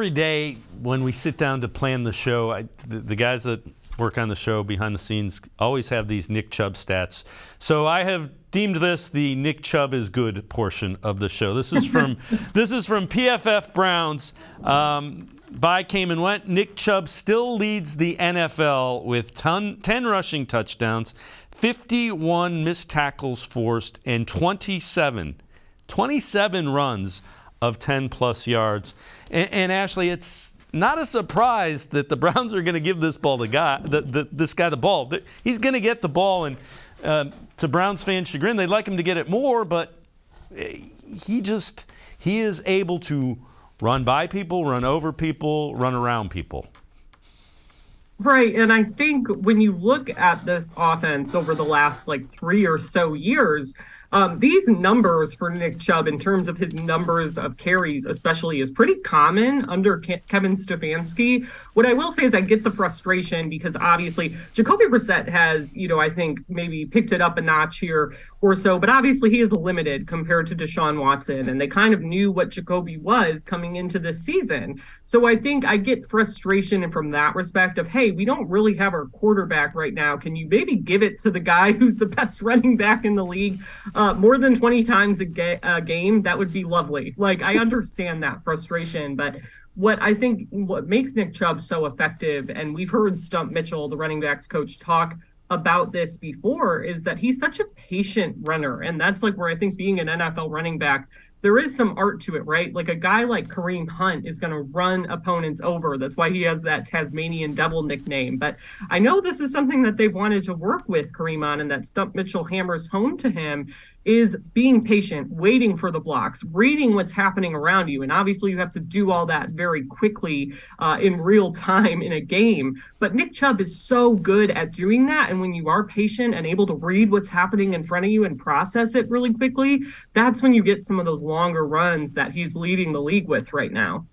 Every day when we sit down to plan the show, the guys that work on the show behind the scenes always have these Nick Chubb stats. So I have deemed this the Nick Chubb is good portion of the show. This is from PFF Browns. By came and went. Nick Chubb still leads the NFL with 10 rushing touchdowns, 51 missed tackles forced, and 27 runs of 10-plus yards. And Ashley, it's not a surprise that the Browns are going to give this ball to this guy the ball. He's going to get the ball, and to Browns fans' chagrin, they'd like him to get it more, but he is able to run by people, run over people, run around people. Right, and I think when you look at this offense over the last 3 or so years, these numbers for Nick Chubb in terms of his numbers of carries especially is pretty common under Kevin Stefanski. What I will say is I get the frustration because obviously Jacoby Brissett has, I think maybe picked it up a notch here or so, but obviously he is limited compared to Deshaun Watson, and they kind of knew what Jacoby was coming into this season. So I think I get frustration from that respect of, hey, we don't really have our quarterback right now. Can you maybe give it to the guy who's the best running back in the league? More than 20 times a game, that would be lovely. I understand that frustration, but what makes Nick Chubb so effective, and we've heard Stump Mitchell, the running backs coach, talk about this before, is that he's such a patient runner. And that's where I think being an NFL running back, there is some art to it, right? A guy like Kareem Hunt is going to run opponents over. That's why he has that Tasmanian Devil nickname. But I know this is something that they've wanted to work with Kareem on, and that Stump Mitchell hammers home to him, is being patient, waiting for the blocks, reading what's happening around you. And obviously you have to do all that very quickly in real time in a game. But Nick Chubb is so good at doing that. And when you are patient and able to read what's happening in front of you and process it really quickly, that's when you get some of those longer runs that he's leading the league with right now.